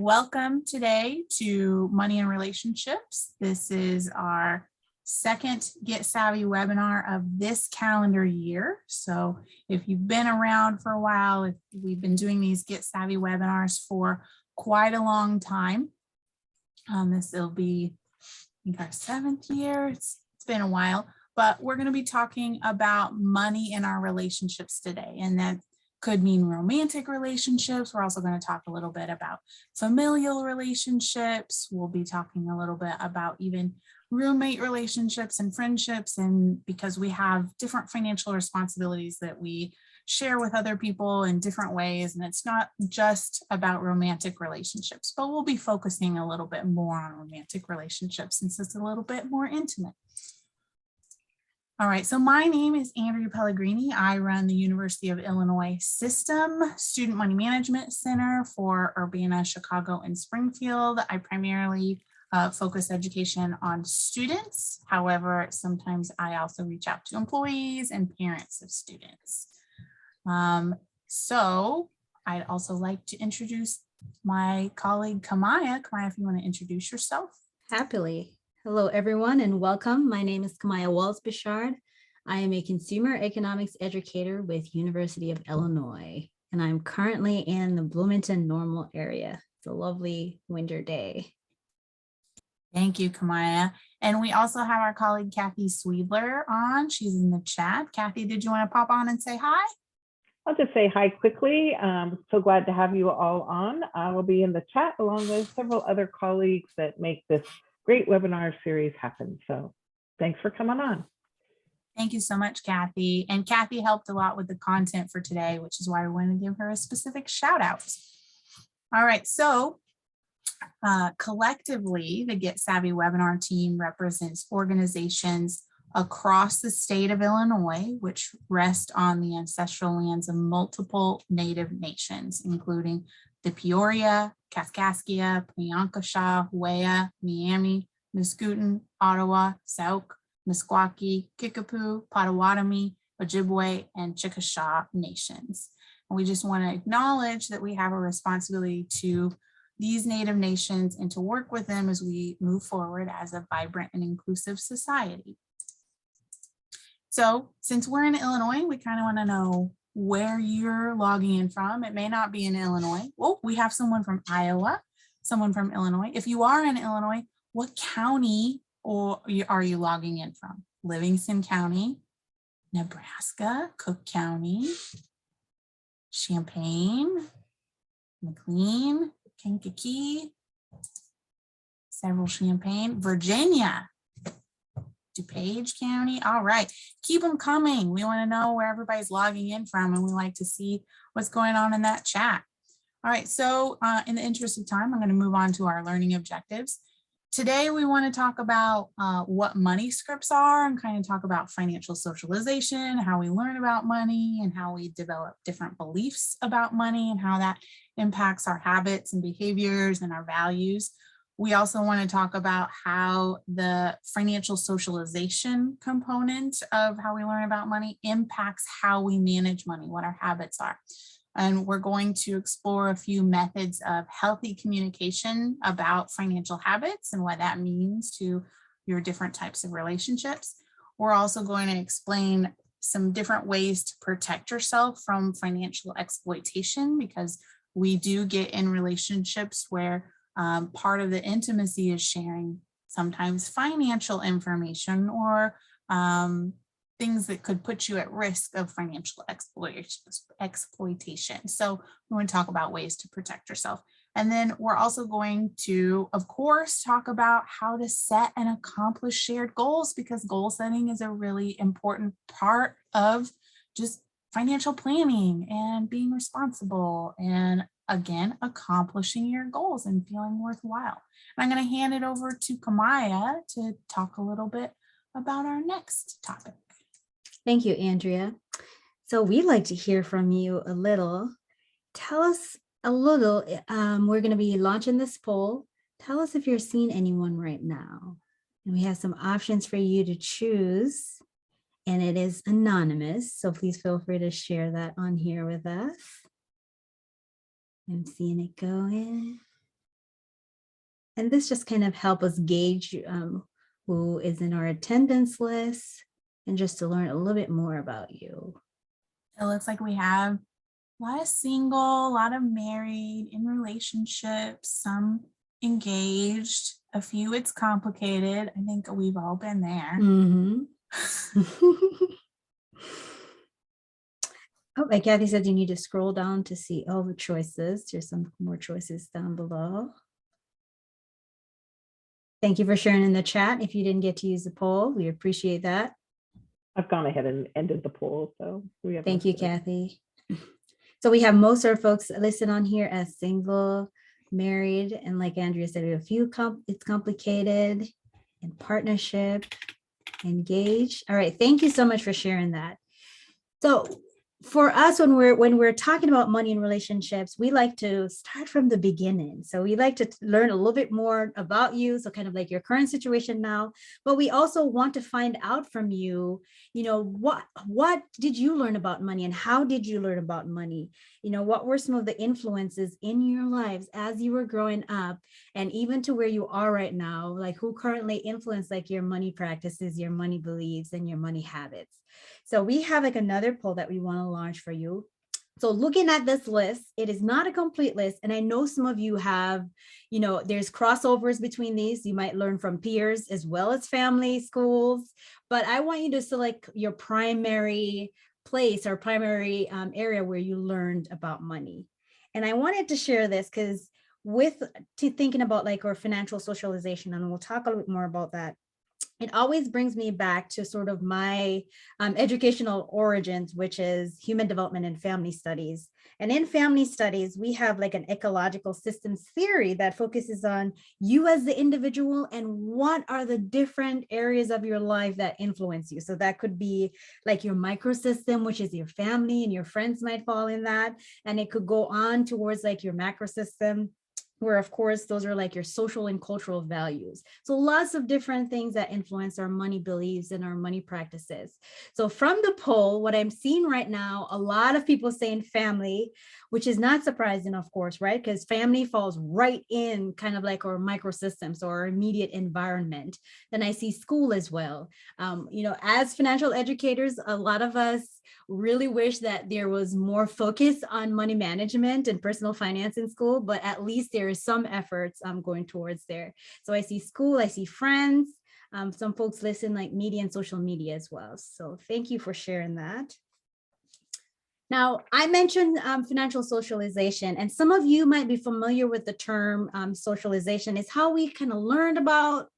Welcome today to Money and Relationships. This is our second Get Savvy webinar of this calendar year. So if you've been around for a while, if we've been doing these Get Savvy webinars for quite a long time. This will be, I think, our seventh year. It's been a while, but we're going to be talking about money in our relationships today. And that could mean romantic relationships. We're also going to talk a little bit about familial relationships. We'll be talking a little bit about even roommate relationships and friendships, and because we have different financial responsibilities that we share with other people in different ways. And it's not just about romantic relationships, but we'll be focusing a little bit more on romantic relationships since it's a little bit more intimate. All right, so my name is Andrea Pellegrini. I run the University of Illinois System Student Money Management Center for Urbana, Chicago, and Springfield. I primarily focus education on students. However, sometimes I also reach out to employees and parents of students. So I'd also like to introduce my colleague, Kamaya. Kamaya, if you want to introduce yourself. Happily. Hello, everyone, and welcome. My name is Kamaya Walls-Bichard. I am a consumer economics educator with University of Illinois, and I'm currently in the Bloomington Normal area. It's a lovely winter day. Thank you, Kamaya. And we also have our colleague, Kathy Sweedler, on. She's in the chat. Kathy, did you want to pop on and say hi? I'll just say hi quickly. So glad to have you all on. I will be in the chat along with several other colleagues that make this great webinar series happen. So thanks for coming on. Thank you so much, Kathy. And Kathy helped a lot with the content for today, which is why we want to give her a specific shout out. All right, so collectively, the Get Savvy webinar team represents organizations across the state of Illinois, which rest on the ancestral lands of multiple Native nations, including the Peoria, Kaskaskia, Piankashaw, Wea, Miami, Muscooten, Ottawa, Sauk, Meskwaki, Kickapoo, Potawatomi, Ojibwe, and Chickasha nations. And we just want to acknowledge that we have a responsibility to these Native nations and to work with them as we move forward as a vibrant and inclusive society. So since we're in Illinois, we kind of want to know where you're logging in from. It may not be in Illinois. Oh, we have someone from Iowa, someone from Illinois. If you are in Illinois, what county are you logging in from? Livingston County, Nebraska, Cook County, Champaign, McLean, Kankakee, several Champaign, Virginia, DuPage County. All right, keep them coming. We want to know where everybody's logging in from, and we like to see what's going on in that chat. All right, so in the interest of time, I'm going to move on to our learning objectives. Today, we want to talk about what money scripts are and kind of talk about financial socialization, how we learn about money and how we develop different beliefs about money and how that impacts our habits and behaviors and our values. We also want to talk about how the financial socialization component of how we learn about money impacts how we manage money, what our habits are. And we're going to explore a few methods of healthy communication about financial habits and what that means to your different types of relationships. We're also going to explain some different ways to protect yourself from financial exploitation, because we do get in relationships where part of the intimacy is sharing sometimes financial information or things that could put you at risk of financial exploitation. So we want to talk about ways to protect yourself. And then we're also going to, of course, talk about how to set and accomplish shared goals, because goal setting is a really important part of just financial planning and being responsible and, again, accomplishing your goals and feeling worthwhile. And I'm going to hand it over to Kamaya to talk a little bit about our next topic. Thank you, Andrea. So we'd like to hear from you a little. Tell us a little, we're going to be launching this poll. Tell us if you're seeing anyone right now. And we have some options for you to choose. And it is anonymous, so please feel free to share that on here with us. I'm seeing it go in. And this just kind of help us gauge who is in our attendance list and just to learn a little bit more about you. It looks like we have a lot of single, a lot of married, in relationships, some engaged, a few it's complicated. I think we've all been there. Mhm. Oh, like Kathy said, you need to scroll down to see all the choices. There's some more choices down below. Thank you for sharing in the chat. If you didn't get to use the poll, we appreciate that. I've gone ahead and ended the poll, so we have. Thank you, most of it. Kathy. So we have most of our folks listed on here as single, married, and like Andrea said, we have a few, it's complicated, and partnership, engaged. All right, thank you so much for sharing that. So for us, when we're talking about money and relationships, we like to start from the beginning. So we like to learn a little bit more about you, so kind of like your current situation now, but we also want to find out from you, what did you learn about money and how did you learn about money? What were some of the influences in your lives as you were growing up and even to where you are right now, like who currently influenced like your money practices, your money beliefs, and your money habits? So we have like another poll that we want to launch for you. So looking at this list, it is not a complete list. And I know some of you have, there's crossovers between these. You might learn from peers as well as family, schools, but I want you to select your primary place or primary area where you learned about money. And I wanted to share this because thinking about like our financial socialization, and we'll talk a little bit more about that. It always brings me back to sort of my educational origins, which is human development and family studies. And in family studies, we have like an ecological systems theory that focuses on you as the individual and what are the different areas of your life that influence you. So that could be like your microsystem, which is your family, and your friends might fall in that. And it could go on towards like your macrosystem, where of course those are like your social and cultural values. So lots of different things that influence our money beliefs and our money practices. So from the poll, what I'm seeing right now, a lot of people saying family, which is not surprising, of course, right? Because family falls right in kind of like our microsystems or our immediate environment. Then I see school as well. As financial educators, a lot of us really wish that there was more focus on money management and personal finance in school, but at least there is some efforts going towards there. So I see school, I see friends, some folks listen like media and social media as well. So thank you for sharing that. Now, I mentioned financial socialization, and some of you might be familiar with the term socialization. It's how we kind of learned about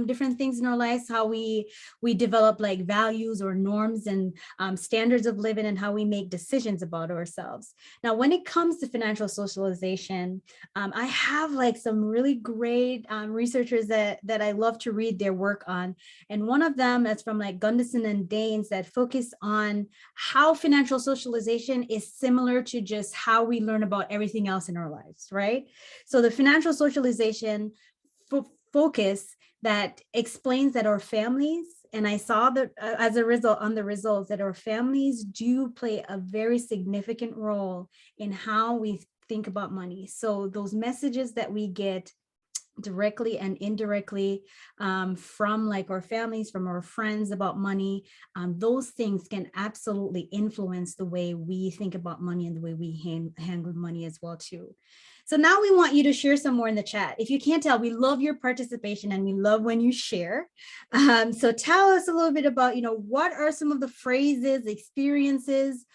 different things in our lives, how we develop like values or norms and standards of living, and how we make decisions about ourselves. Now, when it comes to financial socialization, I have like some really great researchers that I love to read their work on. And one of them is from like Gunderson and Daines that focus on how financial socialization is similar to just how we learn about everything else in our lives, right? So the financial socialization focus that explains that our families, and I saw that as a result on the results, that our families do play a very significant role in how we think about money. So those messages that we get directly and indirectly from like our families, from our friends about money, those things can absolutely influence the way we think about money and the way we handle money as well too. So now we want you to share some more in the chat. If you can't tell, we love your participation and we love when you share. So tell us a little bit about, what are some of the phrases, experiences,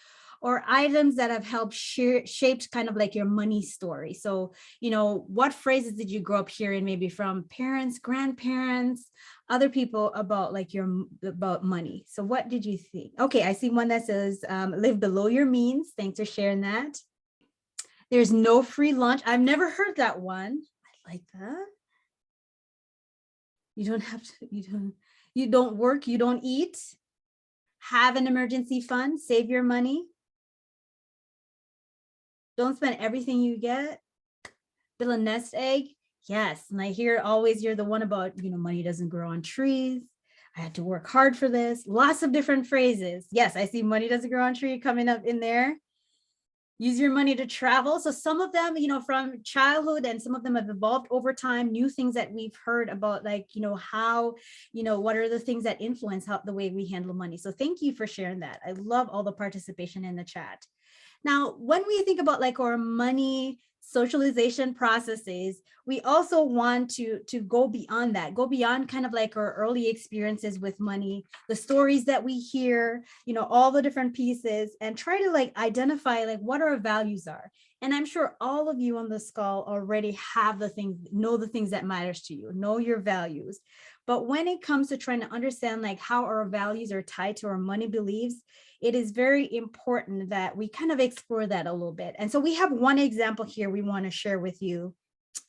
or items that have helped shaped kind of like your money story. So, what phrases did you grow up hearing maybe from parents, grandparents, other people about like about money? So what did you think? Okay, I see one that says live below your means. Thanks for sharing that. There's no free lunch. I've never heard that one. I like that. You don't have to, you don't work, you don't eat. Have an emergency fund, save your money. Don't spend everything you get. Build a nest egg. Yes, and I hear always you're the one about, money doesn't grow on trees. I had to work hard for this. Lots of different phrases. Yes, I see money doesn't grow on tree coming up in there. use your money to travel. So some of them, from childhood, and some of them have evolved over time, new things that we've heard about, like, how, what are the things that influence how the way we handle money. So thank you for sharing that. I love all the participation in the chat. Now, when we think about like our money socialization processes, we also want to go beyond that, go beyond kind of like our early experiences with money, the stories that we hear, all the different pieces, and try to like identify like what our values are. And I'm sure all of you on this call already have know the things that matters to you, know your values. But when it comes to trying to understand like how our values are tied to our money beliefs, it is very important that we kind of explore that a little bit. And so we have one example here we want to share with you.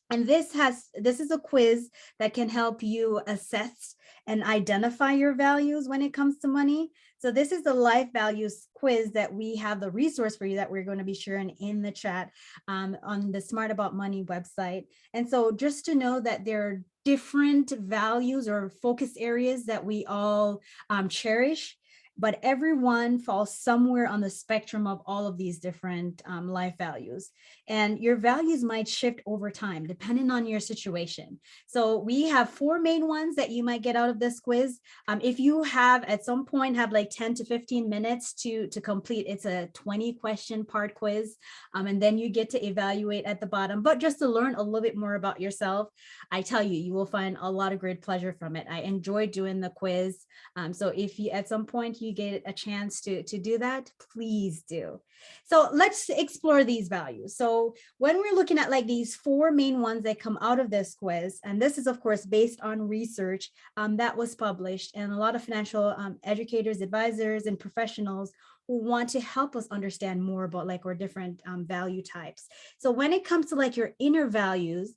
And this is a quiz that can help you assess and identify your values when it comes to money. So this is the life values quiz that we have, the resource for you that we're going to be sharing in the chat on the Smart About Money website. And so just to know that there are different values or focus areas that we all cherish, but everyone falls somewhere on the spectrum of all of these different life values. And your values might shift over time, depending on your situation. So we have 4 main ones that you might get out of this quiz. If you have at some point have like 10 to 15 minutes to complete, it's a 20 question part quiz. And then you get to evaluate at the bottom, but just to learn a little bit more about yourself, I tell you, you will find a lot of great pleasure from it. I enjoy doing the quiz. So if you at some point you get a chance to do that, please do. So let's explore these values. So when we're looking at like these 4 main ones that come out of this quiz, and this is of course based on research that was published, and a lot of financial educators, advisors, and professionals who want to help us understand more about like our different value types. So when it comes to like your inner values,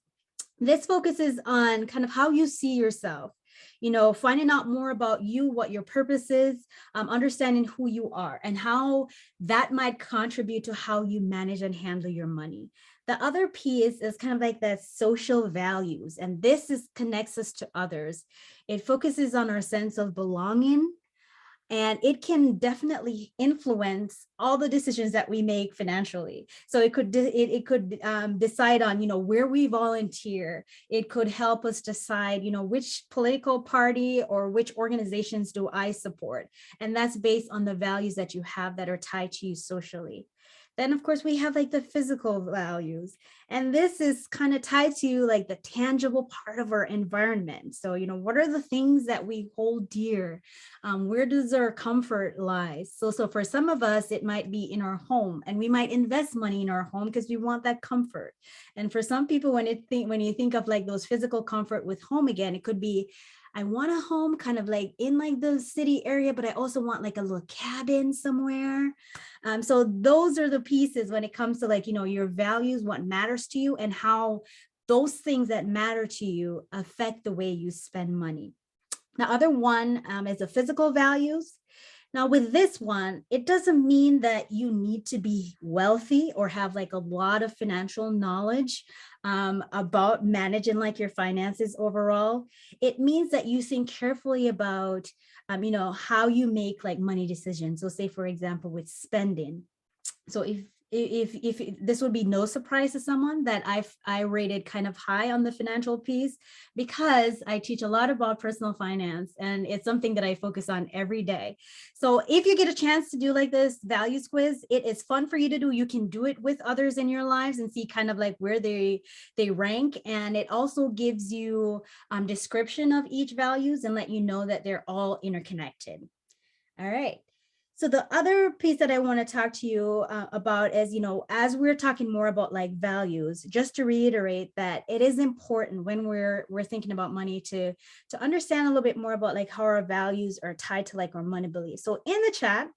this focuses on kind of how you see yourself, finding out more about you, what your purpose is, understanding who you are, and how that might contribute to how you manage and handle your money. The other piece is kind of like that social values, and this connects us to others. It focuses on our sense of belonging, and it can definitely influence all the decisions that we make financially. So it could decide on, where we volunteer. It could help us decide, which political party or which organizations do I support. And that's based on the values that you have that are tied to you socially. Then, of course, we have like the physical values. And this is kind of tied to like the tangible part of our environment. So, what are the things that we hold dear? Where does our comfort lie? So for some of us, it might be in our home, and we might invest money in our home because we want that comfort. And for some people, when you think of like those physical comfort with home again, it could be, I want a home kind of like in like the city area, but I also want like a little cabin somewhere. So those are the pieces when it comes to like, your values, what matters to you, and how those things that matter to you affect the way you spend money. The other one is the physical values. Now with this one, it doesn't mean that you need to be wealthy or have like a lot of financial knowledge about managing like your finances overall. It means that you think carefully about, how you make like money decisions. So say, for example, with spending. So if this would be no surprise to someone that I rated kind of high on the financial piece, because I teach a lot about personal finance, and it's something that I focus on every day. So if you get a chance to do like this values quiz, it is fun for you to do. You can do it with others in your lives and see kind of like where they rank. And it also gives you description of each values and let you know that they're all interconnected. All right. So the other piece that I want to talk to you about is, as we're talking more about like values, just to reiterate that it is important when we're thinking about money to understand a little bit more about like how our values are tied to like our money beliefs. So in the chat,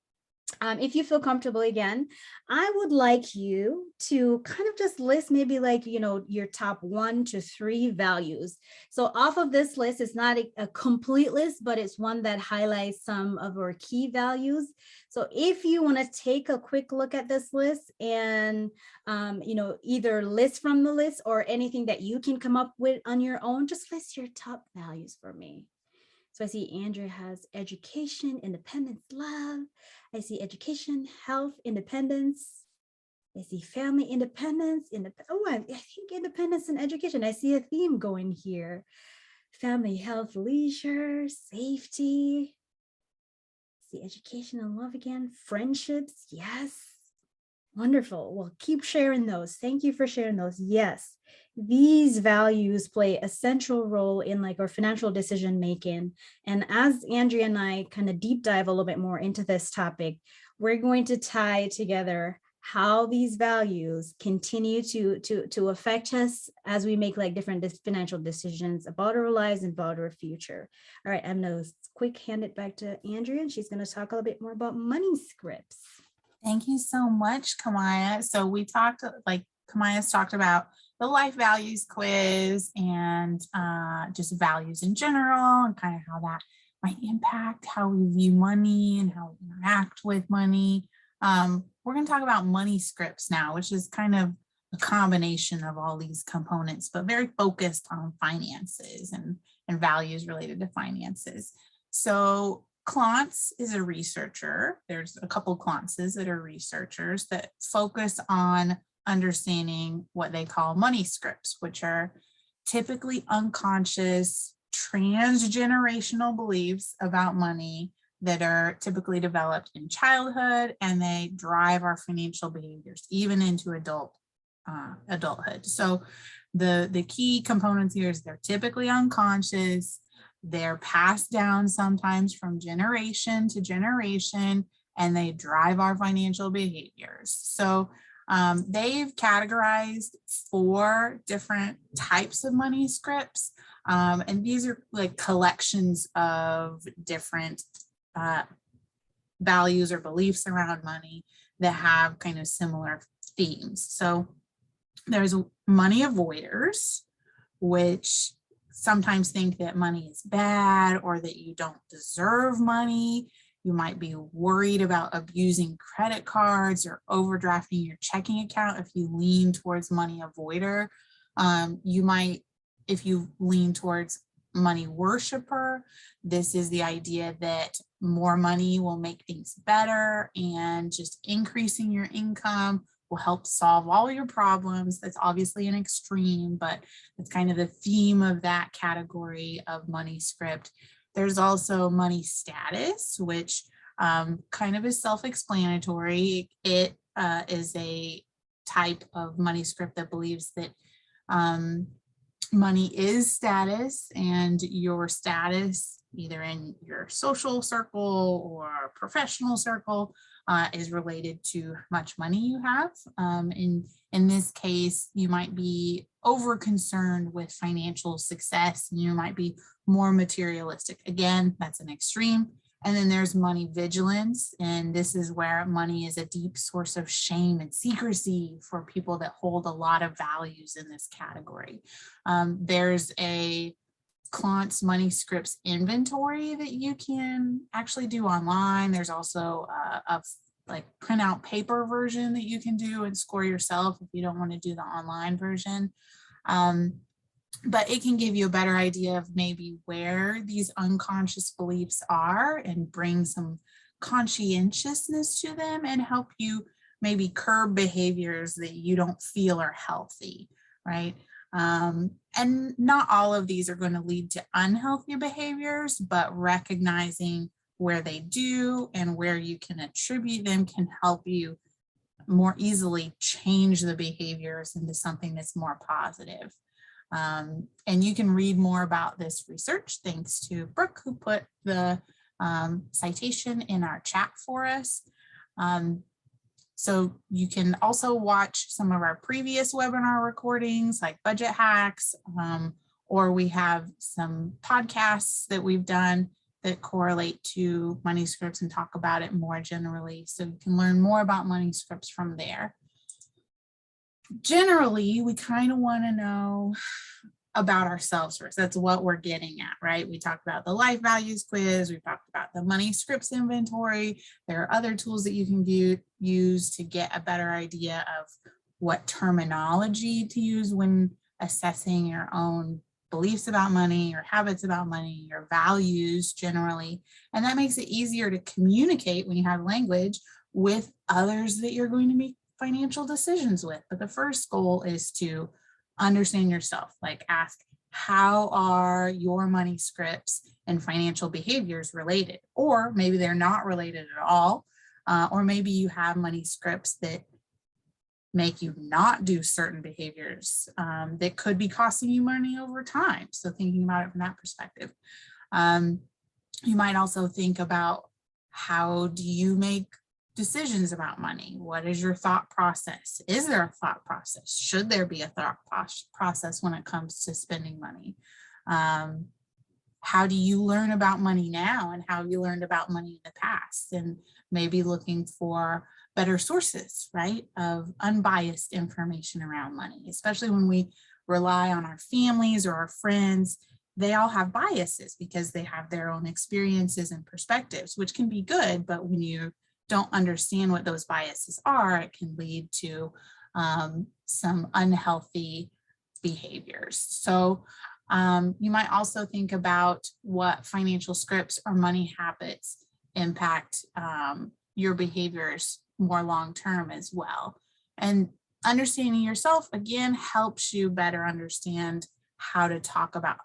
if you feel comfortable again, I would like you to kind of just list maybe like, your top 1 to 3 values. So off of this list, it's not a complete list, but it's one that highlights some of our key values. So if you want to take a quick look at this list and, either list from the list or anything that you can come up with on your own, just list your top values for me. So I see Andrea has education, independence, love. I see education, health, independence, I see family independence. I think independence and education. I see a theme going here. Family, health, leisure, safety. See education and love again. Friendships. Yes. Wonderful. Well, keep sharing those. Thank you for sharing those. Yes, these values play a central role in like our financial decision making. And as Andrea and I kind of deep dive a little bit more into this topic, we're going to tie together how these values continue to affect us as we make like different financial decisions about our lives and about our future. All right, I'm going to quick hand it back to Andrea, and she's going to talk a little bit more about money scripts. Thank you so much, Kamaya. So we talked, like Kamaya's talked about the life values quiz and just values in general and kind of how that might impact how we view money and how we interact with money. We're going to talk about money scripts now, which is kind of a combination of all these components, but very focused on finances and values related to finances. So Klontz is a researcher. There's a couple Klontzes that are researchers that focus on understanding what they call money scripts, which are typically unconscious transgenerational beliefs about money that are typically developed in childhood, and they drive our financial behaviors even into adulthood. So the key components here is they're typically unconscious. They're passed down sometimes from generation to generation, and they drive our financial behaviors. So they've categorized 4 different types of money scripts. And these are like collections of different values or beliefs around money that have kind of similar themes. So there's money avoiders, which sometimes think that money is bad or that you don't deserve money. You might be worried about abusing credit cards or overdrafting your checking account if you lean towards money avoider. You might, if you lean towards money worshiper, this is the idea that more money will make things better and just increasing your income will help solve all your problems. That's obviously an extreme, but it's kind of the theme of that category of money script. There's also money status, which kind of is self-explanatory. It is a type of money script that believes that money is status, and your status, either in your social circle or professional circle, is related to how much money you have. In this case, you might be over concerned with financial success, and you might be more materialistic. Again, that's an extreme. And then there's money vigilance, and this is where money is a deep source of shame and secrecy for people that hold a lot of values in this category. There's a Klontz money scripts inventory that you can actually do online. There's also a like printout paper version that you can do and score yourself if you don't want to do the online version. But it can give you a better idea of maybe where these unconscious beliefs are and bring some conscientiousness to them and help you maybe curb behaviors that you don't feel are healthy, right? And not all of these are going to lead to unhealthy behaviors, but recognizing where they do and where you can attribute them can help you more easily change the behaviors into something that's more positive. And you can read more about this research thanks to Brooke, who put the citation in our chat for us. So you can also watch some of our previous webinar recordings like budget hacks, or we have some podcasts that we've done that correlate to money scripts and talk about it more generally. So you can learn more about money scripts from there. Generally, we kind of want to know about ourselves first. That's what we're getting at, right? We talked about the life values quiz. We talked about the money scripts inventory. There are other tools that you can use to get a better idea of what terminology to use when assessing your own beliefs about money, your habits about money, your values generally. And that makes it easier to communicate when you have language with others that you're going to be financial decisions with. But the first goal is to understand yourself, like ask, how are your money scripts and financial behaviors related? Or maybe they're not related at all. Or maybe you have money scripts that make you not do certain behaviors that could be costing you money over time. So thinking about it from that perspective. You might also think about, how do you make decisions about money? What is your thought process? Is there a thought process? Should there be a thought process when it comes to spending money? How do you learn about money now, and how you learned about money in the past? And maybe looking for better sources, right, of unbiased information around money, especially when we rely on our families or our friends. They all have biases because they have their own experiences and perspectives, which can be good, but when you don't understand what those biases are, it can lead to some unhealthy behaviors. So you might also think about what financial scripts or money habits impact your behaviors more long-term as well. And understanding yourself, again, helps you better understand how to talk about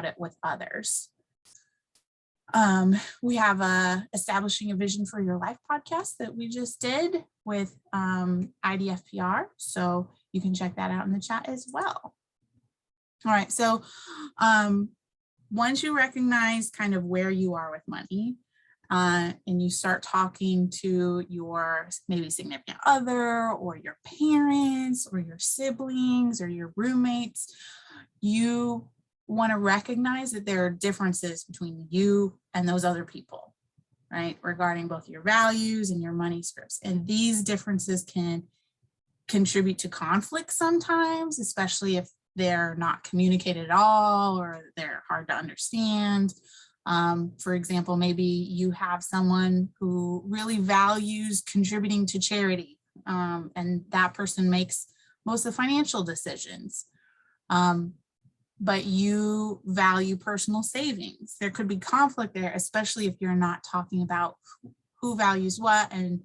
it with others. We have establishing a vision for your life podcast that we just did with IDFPR. So you can check that out in the chat as well. All right. So once you recognize kind of where you are with money, and you start talking to your maybe significant other or your parents or your siblings or your roommates, you want to recognize that there are differences between you and those other people, right? Regarding both your values and your money scripts. And these differences can contribute to conflict sometimes, especially if they're not communicated at all or they're hard to understand. For example, maybe you have someone who really values contributing to charity, and that person makes most of the financial decisions. But you value personal savings. There could be conflict there, especially if you're not talking about who values what, and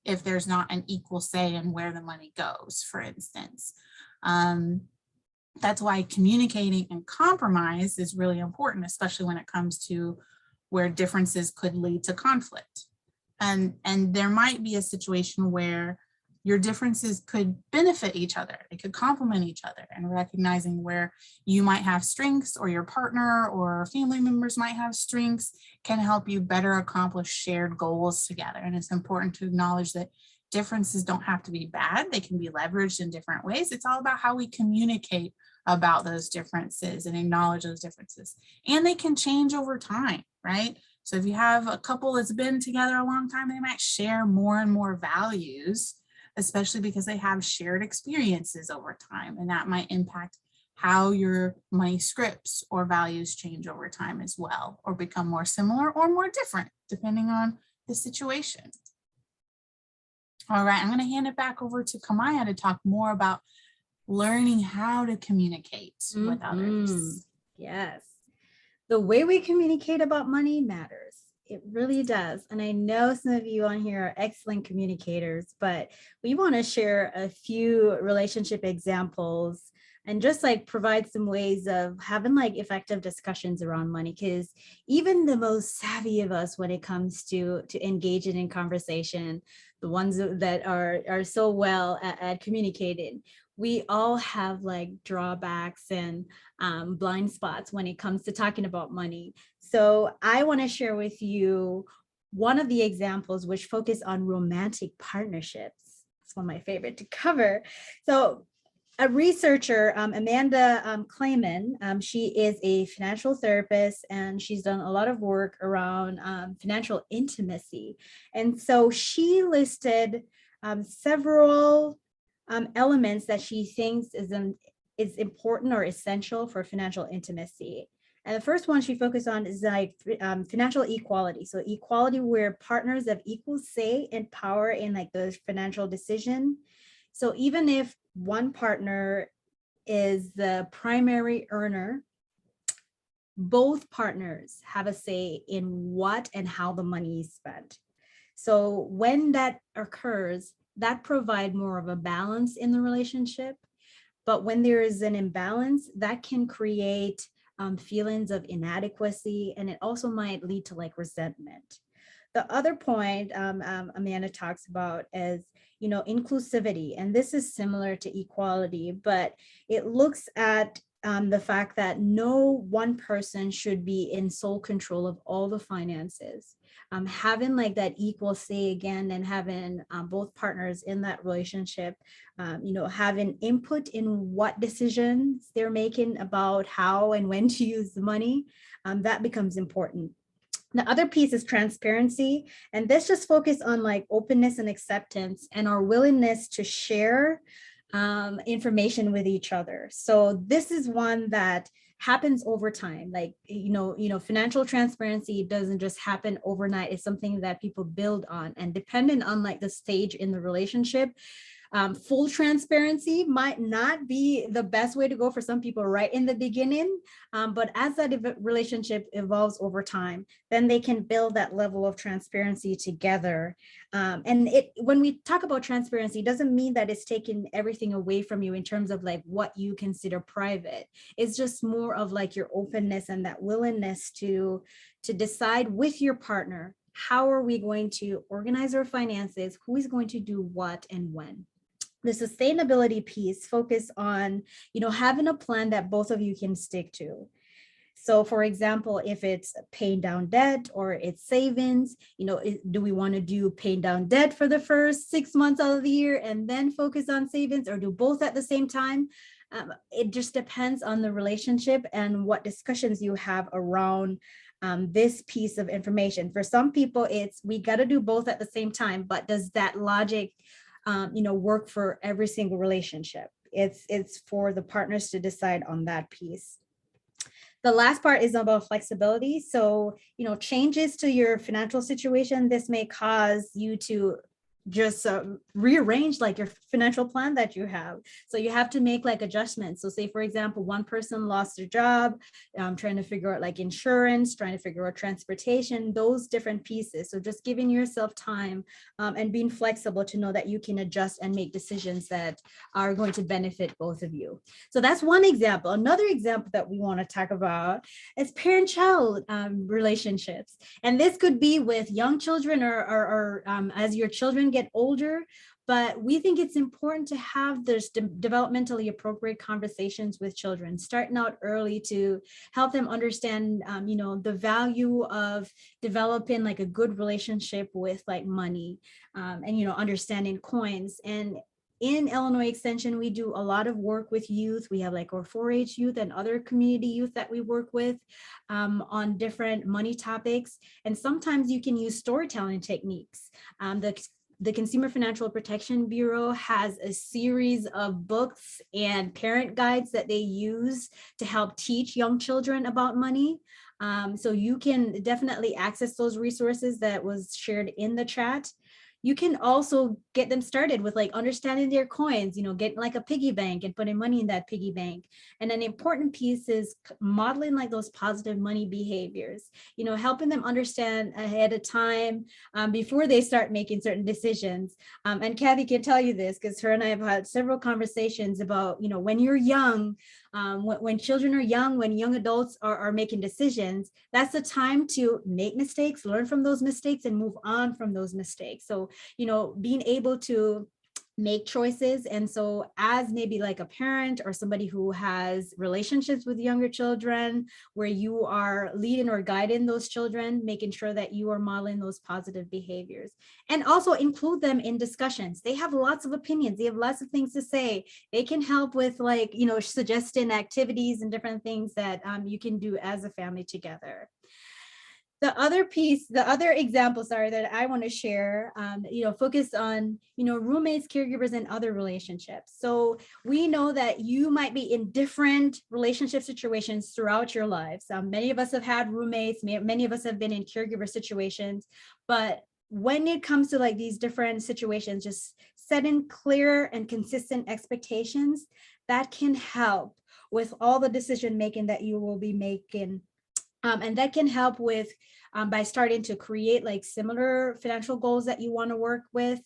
if there's not an equal say in where the money goes, for instance. That's why communicating and compromise is really important, especially when it comes to where differences could lead to conflict. And there might be a situation where your differences could benefit each other. They could complement each other, and recognizing where you might have strengths or your partner or family members might have strengths can help you better accomplish shared goals together. And it's important to acknowledge that differences don't have to be bad. They can be leveraged in different ways. It's all about how we communicate about those differences and acknowledge those differences. And they can change over time, right? So if you have a couple that's been together a long time, they might share more and more values, especially because they have shared experiences over time. And that might impact how your money scripts or values change over time as well, or become more similar or more different, depending on the situation. All right, I'm going to hand it back over to Kamaya to talk more about learning how to communicate with others. Yes. The way we communicate about money matters. It really does. And I know some of you on here are excellent communicators, but we want to share a few relationship examples and just like provide some ways of having like effective discussions around money, because even the most savvy of us, when it comes to engaging in conversation, the ones that are so well at communicating, we all have like drawbacks and blind spots when it comes to talking about money. So I want to share with you one of the examples which focus on romantic partnerships. It's one of my favorite to cover. So a researcher, Amanda Clayman, she is a financial therapist, and she's done a lot of work around financial intimacy. And so she listed several elements that she thinks is important or essential for financial intimacy. And the first one she focused on is like financial equality. So equality where partners have equal say and power in like the financial decision. So even if one partner is the primary earner, both partners have a say in what and how the money is spent. So when that occurs, that provide more of a balance in the relationship. But when there is an imbalance, that can create feelings of inadequacy, and it also might lead to like resentment. The other point Amanda talks about is, inclusivity, and this is similar to equality, but it looks at the fact that no one person should be in sole control of all the finances. Having like that equal say again, and having both partners in that relationship, having input in what decisions they're making about how and when to use the money, that becomes important. The other piece is transparency, and this just focus on like openness and acceptance and our willingness to share information with each other. So this is one that happens over time. Like, financial transparency doesn't just happen overnight. It's something that people build on, and depending on like the stage in the relationship, full transparency might not be the best way to go for some people right in the beginning, but as that relationship evolves over time, then they can build that level of transparency together. And when we talk about transparency, it doesn't mean that it's taking everything away from you in terms of like what you consider private. It's just more of like your openness and that willingness to decide with your partner, how are we going to organize our finances, who is going to do what and when. The sustainability piece focus on, having a plan that both of you can stick to. So for example, if it's paying down debt or it's savings, do we want to do paying down debt for the first 6 months out of the year and then focus on savings, or do both at the same time? It just depends on the relationship and what discussions you have around this piece of information. For some people, it's we got to do both at the same time, but does that logic work for every single relationship? It's for the partners to decide on that piece. The last part is about flexibility. So, changes to your financial situation, this may cause you to just rearrange like your financial plan that you have. So you have to make like adjustments. So say, for example, one person lost their job, trying to figure out like insurance, trying to figure out transportation, those different pieces. So just giving yourself time and being flexible to know that you can adjust and make decisions that are going to benefit both of you. So that's one example. Another example that we want to talk about is parent-child relationships. And this could be with young children or as your children get older, but we think it's important to have those developmentally appropriate conversations with children, starting out early to help them understand, the value of developing like a good relationship with like money, and, understanding coins. And in Illinois Extension, we do a lot of work with youth. We have like our 4-H youth and other community youth that we work with on different money topics. And sometimes you can use storytelling techniques. The Consumer Financial Protection Bureau has a series of books and parent guides that they use to help teach young children about money. So you can definitely access those resources that was shared in the chat. You can also get them started with like understanding their coins, getting like a piggy bank and putting money in that piggy bank. And an important piece is modeling like those positive money behaviors, helping them understand ahead of time before they start making certain decisions. And Kathy can tell you this because her and I have had several conversations about, when you're young, when children are young, when young adults are making decisions, that's the time to make mistakes, learn from those mistakes, and move on from those mistakes. So, being able to make choices. And so as maybe like a parent or somebody who has relationships with younger children, where you are leading or guiding those children, making sure that you are modeling those positive behaviors, and also include them in discussions. They have lots of opinions. They have lots of things to say. They can help with like, suggesting activities and different things that you can do as a family together. The other example, that I want to share, focus on, roommates, caregivers, and other relationships. So we know that you might be in different relationship situations throughout your lives. Many of us have had roommates, many of us have been in caregiver situations, but when it comes to like these different situations, just setting clear and consistent expectations, that can help with all the decision making that you will be making And that can help with by starting to create like similar financial goals that you want to work with.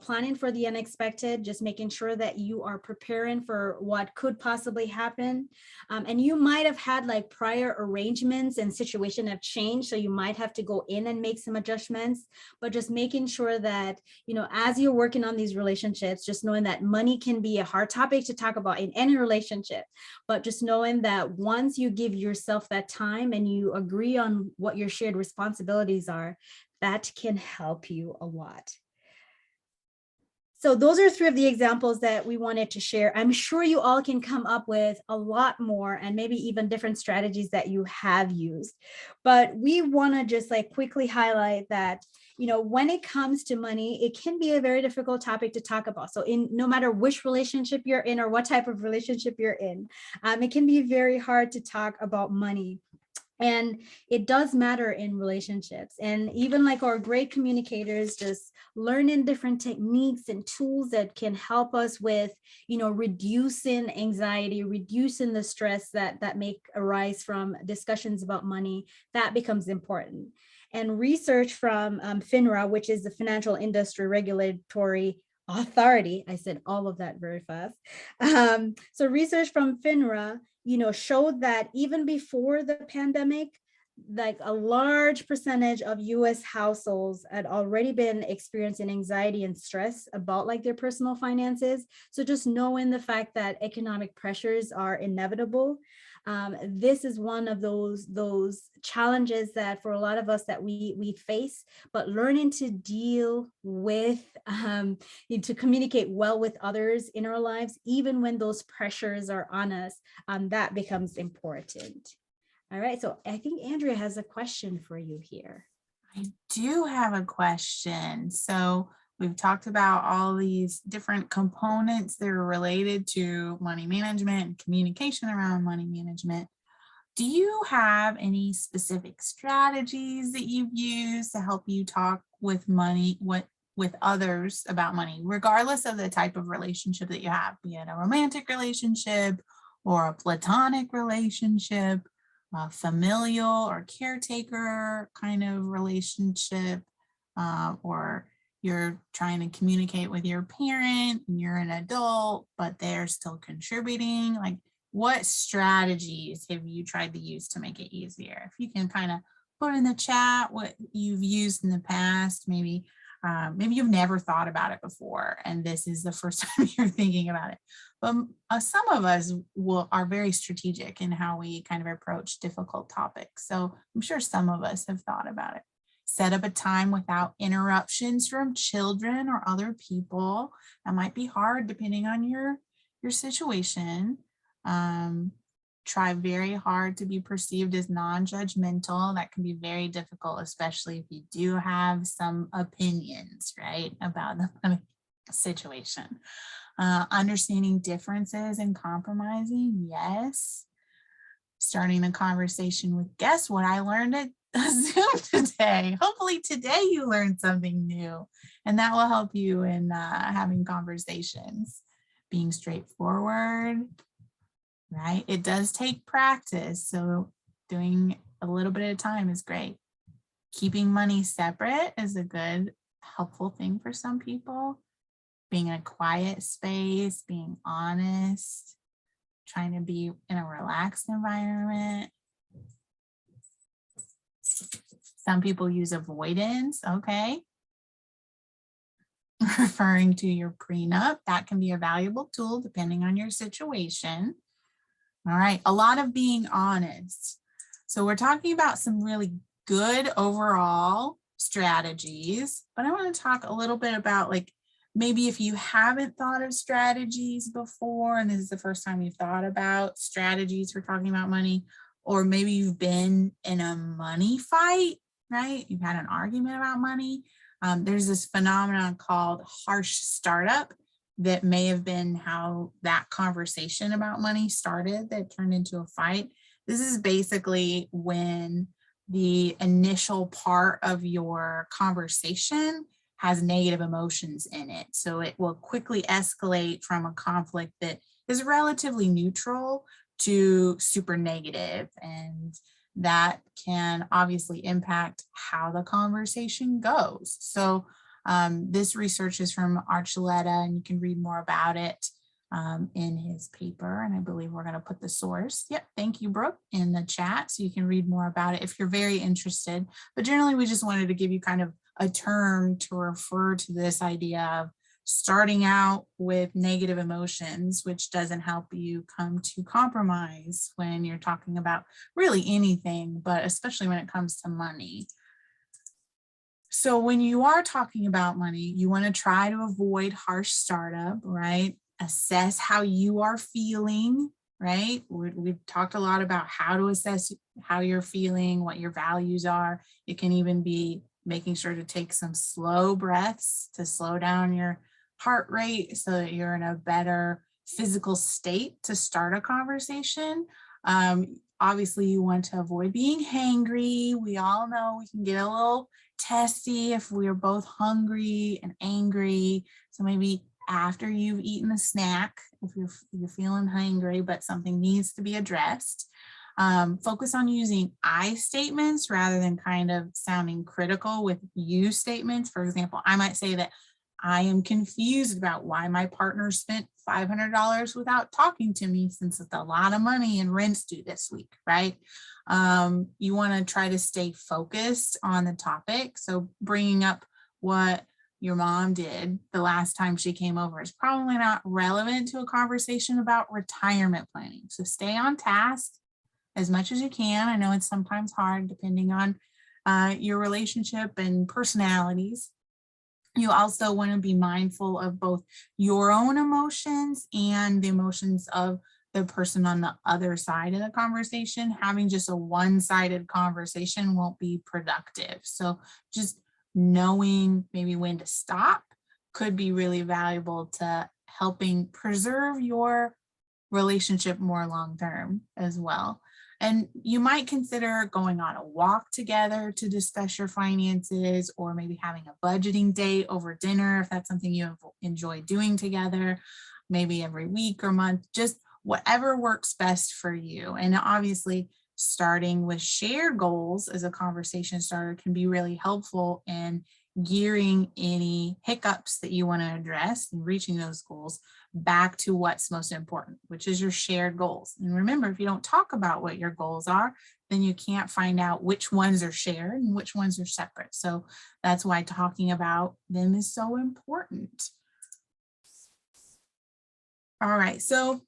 Planning for the unexpected, just making sure that you are preparing for what could possibly happen. And you might have had like prior arrangements and situation have changed. So you might have to go in and make some adjustments, but just making sure that, as you're working on these relationships, just knowing that money can be a hard topic to talk about in any relationship, but just knowing that once you give yourself that time and you agree on what your shared responsibilities are, that can help you a lot. So those are 3 of the examples that we wanted to share. I'm sure you all can come up with a lot more and maybe even different strategies that you have used. But we want to just like quickly highlight that, when it comes to money, it can be a very difficult topic to talk about. So no matter which relationship you're in or what type of relationship you're in, it can be very hard to talk about money. And it does matter in relationships. And even like our great communicators, just learning different techniques and tools that can help us with, reducing anxiety, reducing the stress that may arise from discussions about money, that becomes important. And research from FINRA, which is the Financial Industry Regulatory Authority, I said all of that very fast. So research from FINRA, showed that even before the pandemic, like a large percentage of US households had already been experiencing anxiety and stress about like their personal finances. So just knowing the fact that economic pressures are inevitable, this is one of those challenges that for a lot of us that we face, but learning to deal with, to communicate well with others in our lives, even when those pressures are on us, that becomes important. All right, so I think Andrea has a question for you here. I do have a question. So we've talked about all these different components that are related to money management and communication around money management. Do you have any specific strategies that you've used to help you talk with with others about money, regardless of the type of relationship that you have, be it a romantic relationship or a platonic relationship, a familial or caretaker kind of relationship, or you're trying to communicate with your parent and you're an adult, but they're still contributing? Like, what strategies have you tried to use to make it easier? If you can kind of put in the chat what you've used in the past, maybe you've never thought about it before, and this is the first time you're thinking about it. But some of us are very strategic in how we kind of approach difficult topics. So I'm sure some of us have thought about it. Set up a time without interruptions from children or other people. That might be hard depending on your situation. Try very hard to be perceived as non-judgmental. That can be very difficult, especially if you do have some opinions, right, about the situation. Understanding differences and compromising, yes. Starting a conversation with, guess what I learned at Zoom today. Hopefully today you learned something new, and that will help you in having conversations. Being straightforward, right? It does take practice, so doing a little bit at a time is great. Keeping money separate is a good, helpful thing for some people. Being in a quiet space, being honest, trying to be in a relaxed environment. Some people use avoidance, okay. Referring to your prenup, that can be a valuable tool depending on your situation. All right, a lot of being honest. So we're talking about some really good overall strategies, but I want to talk a little bit about, like, maybe if you haven't thought of strategies before, and this is the first time you've thought about strategies for talking about money, or maybe you've been in a money fight, right? You've had an argument about money. There's this phenomenon called harsh startup that may have been how that conversation about money started, that turned into a fight. This is basically when the initial part of your conversation has negative emotions in it. So it will quickly escalate from a conflict that is relatively neutral to super negative. And that can obviously impact how the conversation goes. So this research is from Archuleta, and you can read more about it in his paper. And I believe we're going to put the source. Yep. Thank you, Brooke, in the chat. So you can read more about it if you're very interested. But generally, we just wanted to give you kind of a term to refer to this idea of starting out with negative emotions, which doesn't help you come to compromise when you're talking about really anything, but especially when it comes to money. So when you are talking about money, you want to try to avoid harsh startup, right? Assess how you are feeling, right? We've talked a lot about how to assess how you're feeling, what your values are. It can even be making sure to take some slow breaths to slow down your heart rate so that you're in a better physical state to start a conversation. Obviously, you want to avoid being hangry. We all know we can get a little testy if we're both hungry and angry. So maybe after you've eaten a snack, if you're feeling hungry, but something needs to be addressed. Focus on using I statements rather than kind of sounding critical with you statements. For example, I might say that I am confused about why my partner spent $500 without talking to me, since it's a lot of money and rent's due this week, right? You want to try to stay focused on the topic. So bringing up what your mom did the last time she came over is probably not relevant to a conversation about retirement planning. So stay on task as much as you can. I know it's sometimes hard depending on your relationship and personalities. You also want to be mindful of both your own emotions and the emotions of the person on the other side of the conversation. Having just a one-sided conversation won't be productive. So just knowing maybe when to stop could be really valuable to helping preserve your relationship more long-term as well. And you might consider going on a walk together to discuss your finances, or maybe having a budgeting date over dinner if that's something you enjoy doing together, maybe every week or month, just whatever works best for you. And obviously, starting with shared goals as a conversation starter can be really helpful in gearing any hiccups that you want to address and reaching those goals back to what's most important, which is your shared goals. And remember, if you don't talk about what your goals are, then you can't find out which ones are shared and which ones are separate. So that's why talking about them is so important. All right, so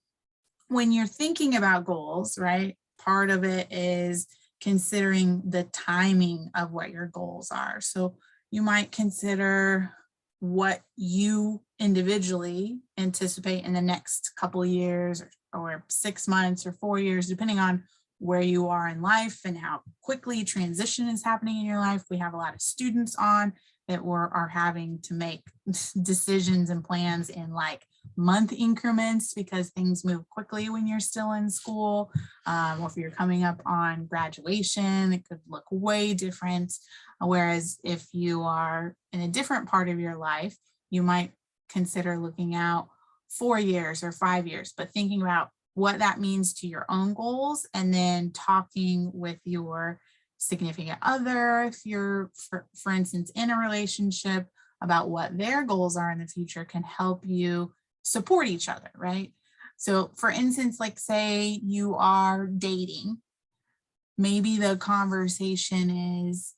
when you're thinking about goals, right, part of it is considering the timing of what your goals are. So you might consider what you individually anticipate in the next couple of years, or 6 months or 4 years, depending on where you are in life and how quickly transition is happening in your life. We have a lot of students on that are having to make decisions and plans in like month increments because things move quickly when you're still in school. Or if you're coming up on graduation, it could look way different. Whereas if you are in a different part of your life, you might consider looking out 4 years or 5 years, but thinking about what that means to your own goals, and then talking with your significant other, if you're, for instance, in a relationship, about what their goals are in the future can help you support each other, right? So for instance, like say you are dating, maybe the conversation is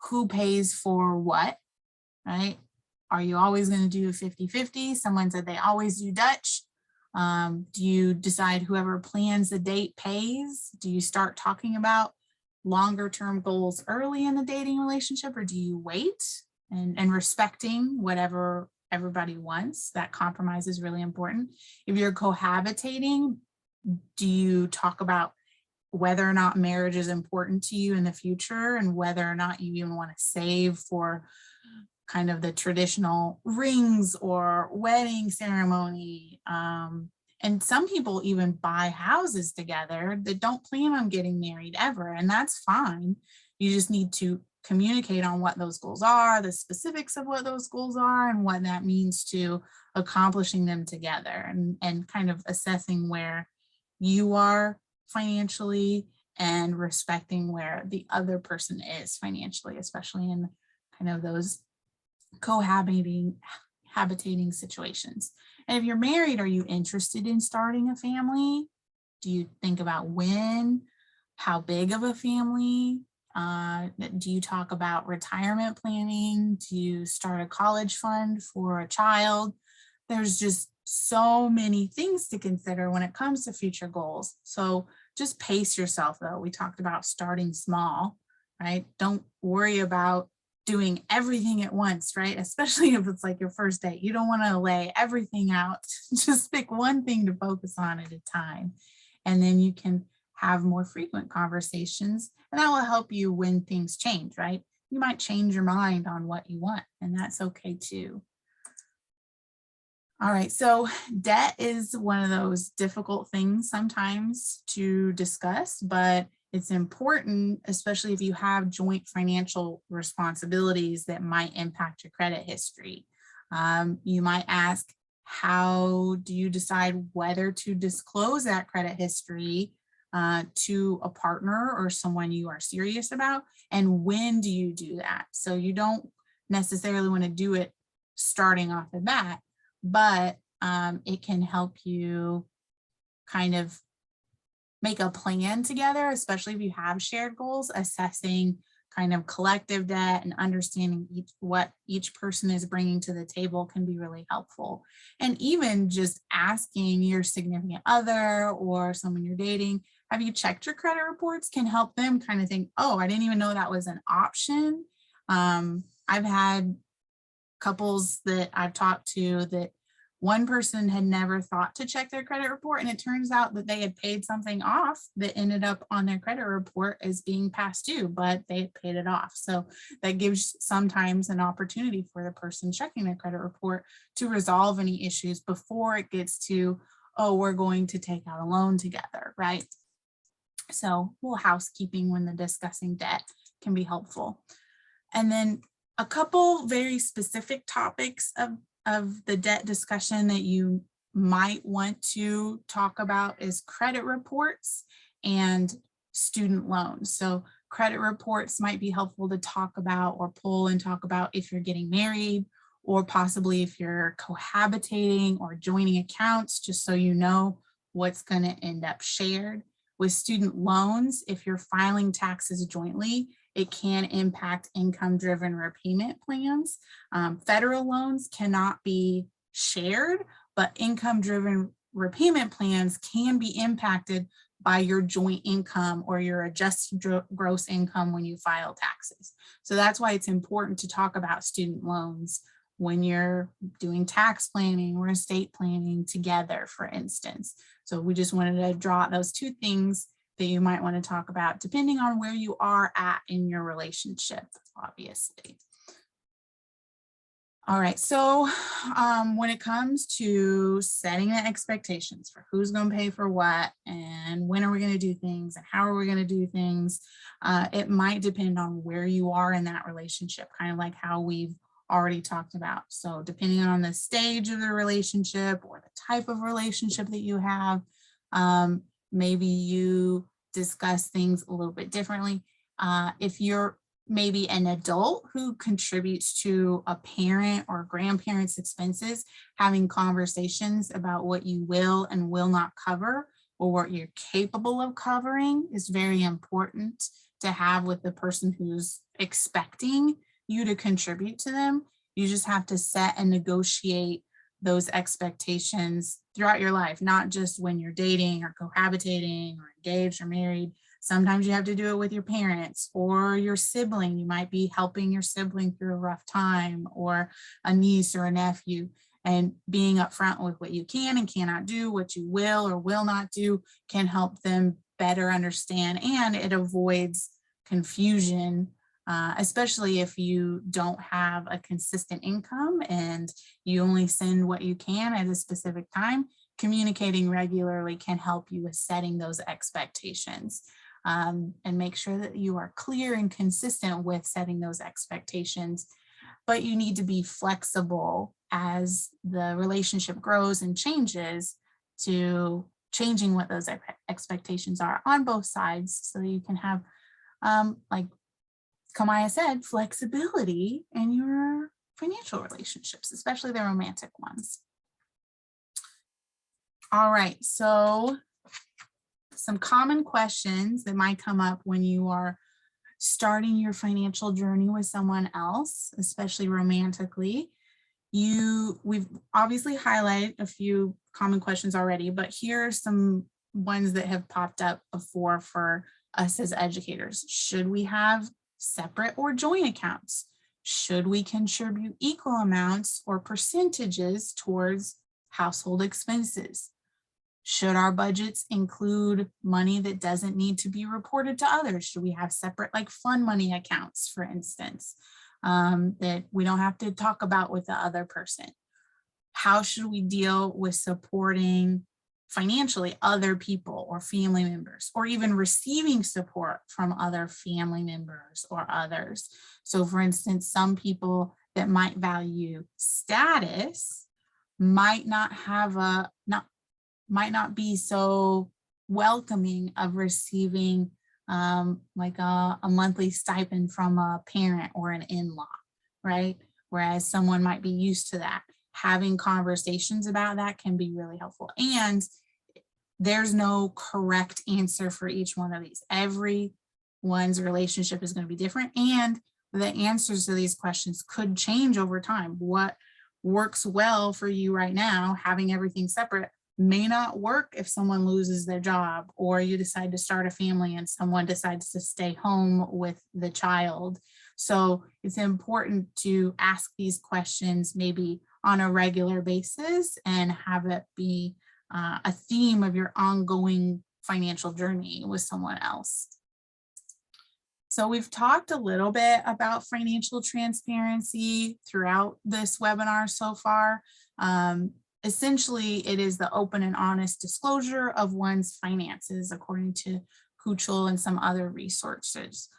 who pays for what, right? Are you always going to do 50-50? Someone said they always do Dutch. Do you decide whoever plans the date pays? Do you start talking about longer term goals early in the dating relationship, or do you wait and respecting whatever everybody wants? That compromise is really important. If you're cohabitating, do you talk about whether or not marriage is important to you in the future, and whether or not you even want to save for kind of the traditional rings or wedding ceremony? And some people even buy houses together that don't plan on getting married ever, and that's fine. You just need to communicate on what those goals are, the specifics of what those goals are, and what that means to accomplishing them together, and kind of assessing where you are financially and respecting where the other person is financially, especially in kind of those habitating situations. And if you're married, are you interested in starting a family? Do you think about when, how big of a family? Do you talk about retirement planning? Do you start a college fund for a child? There's just so many things to consider when it comes to future goals. So just pace yourself though. We talked about starting small, right? Don't worry about doing everything at once, right? Especially if it's like your first date. You don't want to lay everything out. Just pick one thing to focus on at a time. And then you can have more frequent conversations, and that will help you when things change, right? You might change your mind on what you want, and that's okay too. All right, so debt is one of those difficult things sometimes to discuss, but it's important, especially if you have joint financial responsibilities that might impact your credit history. You might ask, how do you decide whether to disclose that credit history to a partner or someone you are serious about? And when do you do that? So you don't necessarily want to do it starting off the bat, but it can help you kind of make a plan together, especially if you have shared goals. Assessing kind of collective debt and understanding what each person is bringing to the table can be really helpful. And even just asking your significant other or someone you're dating, have you checked your credit reports, can help them kind of think, oh, I didn't even know that was an option. I've had couples that I've talked to that one person had never thought to check their credit report, and it turns out that they had paid something off that ended up on their credit report as being past due, but they had paid it off. So that gives sometimes an opportunity for the person checking their credit report to resolve any issues before it gets to, oh, we're going to take out a loan together, right? So a little housekeeping when they're discussing debt can be helpful. And then a couple very specific topics of the debt discussion that you might want to talk about is credit reports and student loans. So credit reports might be helpful to talk about or pull and talk about if you're getting married, or possibly if you're cohabitating or joining accounts, just so you know what's going to end up shared. With student loans, if you're filing taxes jointly, it can impact income-driven repayment plans. Federal loans cannot be shared, but income-driven repayment plans can be impacted by your joint income or your adjusted gross income when you file taxes. So that's why it's important to talk about student loans when you're doing tax planning or estate planning together, for instance. So we just wanted to draw out those two things that you might want to talk about depending on where you are at in your relationship, obviously. All right, so when it comes to setting the expectations for who's going to pay for what and when are we going to do things and how are we going to do things, it might depend on where you are in that relationship, kind of like how we've already talked about. So depending on the stage of the relationship or the type of relationship that you have, maybe you discuss things a little bit differently. If you're maybe an adult who contributes to a parent or grandparent's expenses, having conversations about what you will and will not cover or what you're capable of covering is very important to have with the person who's expecting you to contribute to them. You just have to set and negotiate those expectations throughout your life, not just when you're dating or cohabitating or engaged or married. Sometimes you have to do it with your parents or your sibling. You might be helping your sibling through a rough time, or a niece or a nephew, and being upfront with what you can and cannot do, what you will or will not do, can help them better understand, and it avoids confusion, especially if you don't have a consistent income and you only send what you can at a specific time. Communicating regularly can help you with setting those expectations, and make sure that you are clear and consistent with setting those expectations. But you need to be flexible as the relationship grows and changes to changing what those expectations are on both sides so that you can have, like Kamaya said, flexibility in your financial relationships, especially the romantic ones. All right, so some common questions that might come up when you are starting your financial journey with someone else, especially romantically. We've obviously highlighted a few common questions already, but here are some ones that have popped up before for us as educators. Should we have separate or joint accounts? Should we contribute equal amounts or percentages towards household expenses? Should our budgets include money that doesn't need to be reported to others? Should we have separate like fund money accounts, for instance, that we don't have to talk about with the other person? How should we deal with supporting financially other people or family members, or even receiving support from other family members or others? So for instance, some people that might value status might not be so welcoming of receiving like a monthly stipend from a parent or an in-law, right? Whereas someone might be used to that. Having conversations about that can be really helpful. And there's no correct answer for each one of these. Everyone's relationship is going to be different, and the answers to these questions could change over time. What works well for you right now, having everything separate, may not work if someone loses their job, or you decide to start a family and someone decides to stay home with the child. So it's important to ask these questions maybe on a regular basis and have it be a theme of your ongoing financial journey with someone else. So we've talked a little bit about financial transparency throughout this webinar so far. Essentially, it is the open and honest disclosure of one's finances, according to Kuchel and some other resources.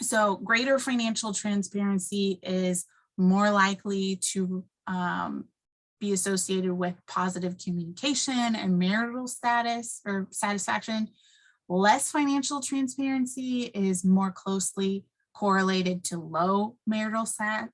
So greater financial transparency is more likely to be associated with positive communication and marital status or satisfaction. Less financial transparency is more closely correlated to low marital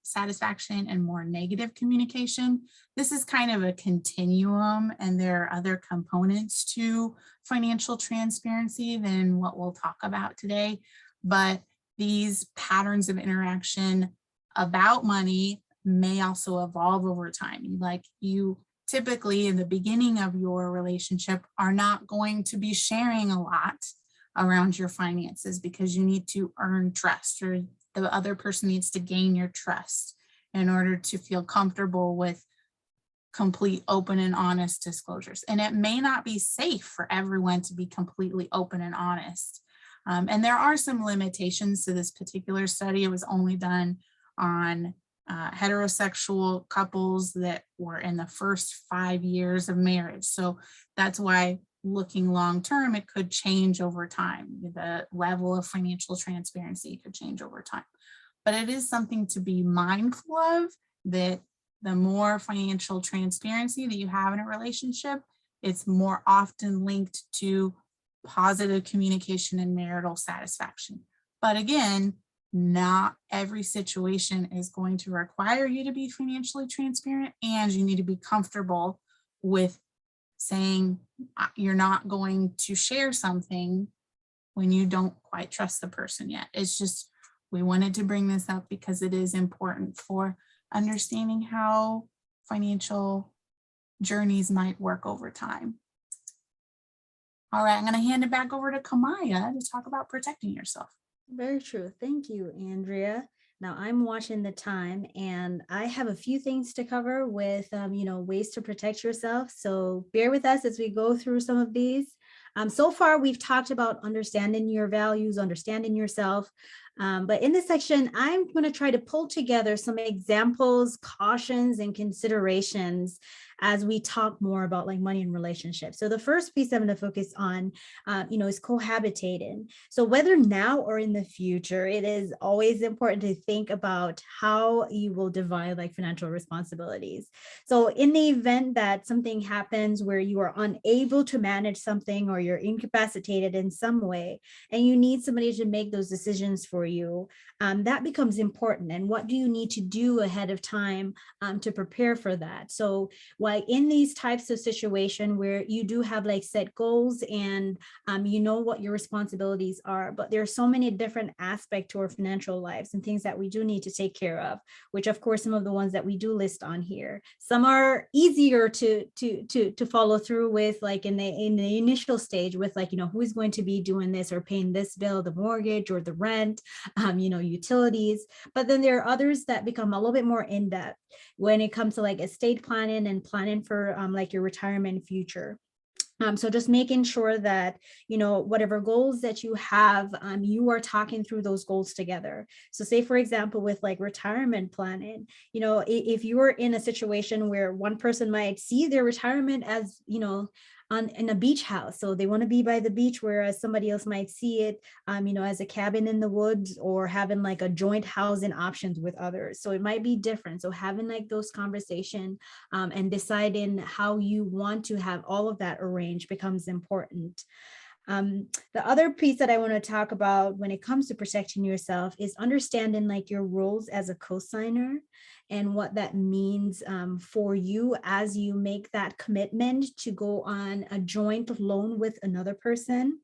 satisfaction and more negative communication. This is kind of a continuum, and there are other components to financial transparency than what we'll talk about today. But these patterns of interaction about money may also evolve over time. Like you typically in the beginning of your relationship are not going to be sharing a lot around your finances because you need to earn trust, or the other person needs to gain your trust in order to feel comfortable with complete open and honest disclosures. And it may not be safe for everyone to be completely open and honest. And there are some limitations to this particular study. It was only done on heterosexual couples that were in the first 5 years of marriage. So that's why looking long-term, it could change over time. The level of financial transparency could change over time. But it is something to be mindful of, that the more financial transparency that you have in a relationship, it's more often linked to positive communication and marital satisfaction. But again, not every situation is going to require you to be financially transparent, and you need to be comfortable with saying you're not going to share something when you don't quite trust the person yet. It's just, we wanted to bring this up because it is important for understanding how financial journeys might work over time. All right, I'm going to hand it back over to Kamaya to talk about protecting yourself. Very true. Thank you, Andrea. Now I'm watching the time, and I have a few things to cover with, ways to protect yourself. So bear with us as we go through some of these. So far, we've talked about understanding your values, understanding yourself. But in this section, I'm going to try to pull together some examples, cautions, and considerations as we talk more about like money and relationships. So the first piece I'm going to focus on, is cohabitating. So whether now or in the future, it is always important to think about how you will divide like financial responsibilities. So in the event that something happens where you are unable to manage something or you're incapacitated in some way, and you need somebody to make those decisions for you, that becomes important. And what do you need to do ahead of time to prepare for that? So while in these types of situation where you do have like set goals and you know what your responsibilities are, but there are so many different aspects to our financial lives and things that we do need to take care of, which of course some of the ones that we do list on here. Some are easier to follow through with, like in the initial stage with like, who is going to be doing this or paying this bill, the mortgage or the rent, utilities. But then there are others that become a little bit more in-depth when it comes to like estate planning and planning for like your retirement future. So just making sure that, whatever goals that you have, you are talking through those goals together. So say, for example, with like retirement planning, if you are in a situation where one person might see their retirement as, in a beach house. So they want to be by the beach, whereas somebody else might see it, as a cabin in the woods or having like a joint housing options with others. So it might be different. So having like those conversations and deciding how you want to have all of that arranged becomes important. The other piece that I want to talk about when it comes to protecting yourself is understanding like your roles as a co-signer and what that means for you as you make that commitment to go on a joint loan with another person.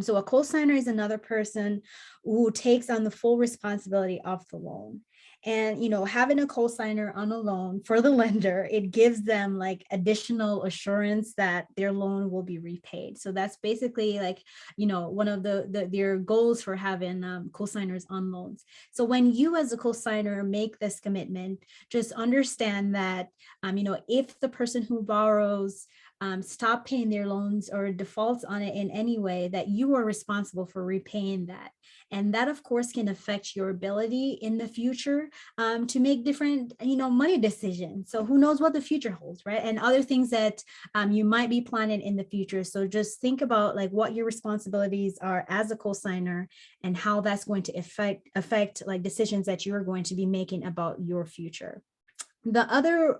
So a co-signer is another person who takes on the full responsibility of the loan. And, having a co-signer on a loan for the lender, it gives them like additional assurance that their loan will be repaid. So that's basically like, one of their goals for having co-signers on loans. So when you as a co-signer make this commitment, just understand that, if the person who borrows stop paying their loans or defaults on it in any way, that you are responsible for repaying that. And that, of course, can affect your ability in the future to make different, money decisions. So who knows what the future holds, right? And other things that you might be planning in the future. So just think about like what your responsibilities are as a co-signer and how that's going to affect like decisions that you're going to be making about your future. The other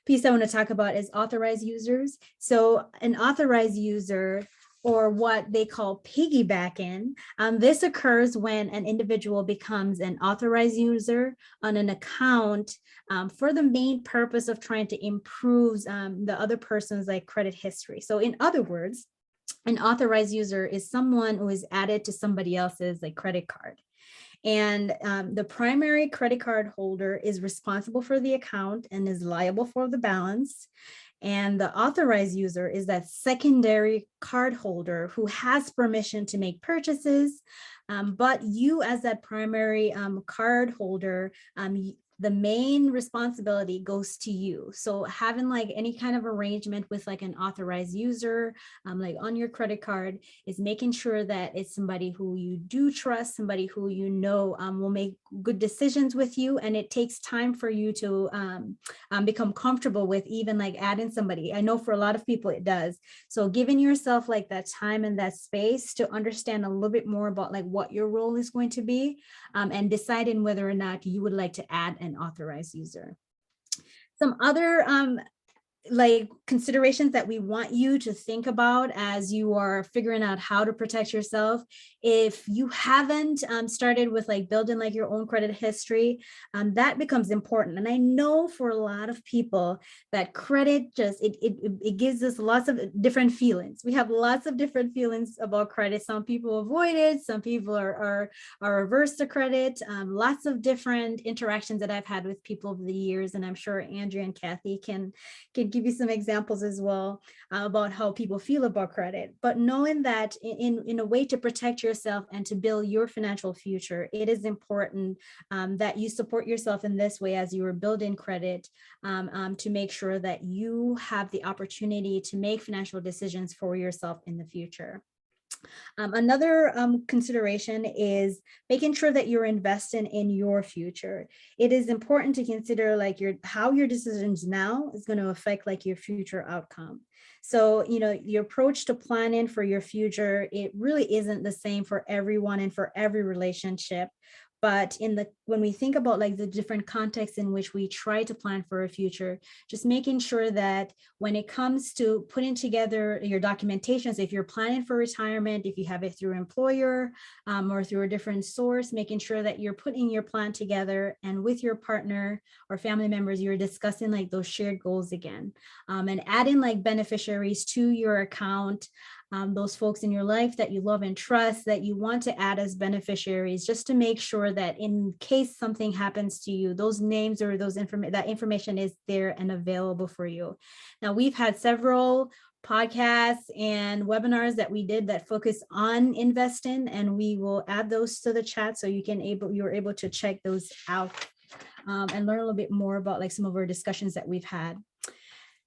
piece I want to talk about is authorized users. So an authorized user, or what they call piggybacking, this occurs when an individual becomes an authorized user on an account for the main purpose of trying to improve the other person's like credit history. So in other words, an authorized user is someone who is added to somebody else's like credit card. And the primary credit card holder is responsible for the account and is liable for the balance. And the authorized user is that secondary card holder who has permission to make purchases. But you as that primary card holder, the main responsibility goes to you. So having like any kind of arrangement with like an authorized user, like on your credit card, is making sure that it's somebody who you do trust, somebody who will make good decisions with you. And it takes time for you to become comfortable with even like adding somebody. I know for a lot of people it does. So giving yourself like that time and that space to understand a little bit more about like what your role is going to be, and deciding whether or not you would like to add an authorized user. Some other like considerations that we want you to think about as you are figuring out how to protect yourself. If you haven't started with like building like your own credit history, that becomes important. And I know for a lot of people that credit just, it gives us lots of different feelings. We have lots of different feelings about credit. Some people avoid it. Some people are averse to credit. Lots of different interactions that I've had with people over the years. And I'm sure Andrea and Kathy can give you some examples as well about how people feel about credit. But knowing that in a way to protect yourself and to build your financial future, it is important that you support yourself in this way as you are building credit, to make sure that you have the opportunity to make financial decisions for yourself in the future. Another consideration is making sure that you're investing in your future. It is important to consider like how your decisions now is going to affect like your future outcome. So, your approach to planning for your future, it really isn't the same for everyone and for every relationship. But when we think about like the different contexts in which we try to plan for a future, just making sure that when it comes to putting together your documentations, if you're planning for retirement, if you have it through employer or through a different source, making sure that you're putting your plan together and with your partner or family members, you're discussing like those shared goals again, and adding like beneficiaries to your account. Those folks in your life that you love and trust that you want to add as beneficiaries, just to make sure that in case something happens to you, those names or that information is there and available for you. Now, we've had several podcasts and webinars that we did that focus on investing, and we will add those to the chat so you're able to check those out and learn a little bit more about like some of our discussions that we've had.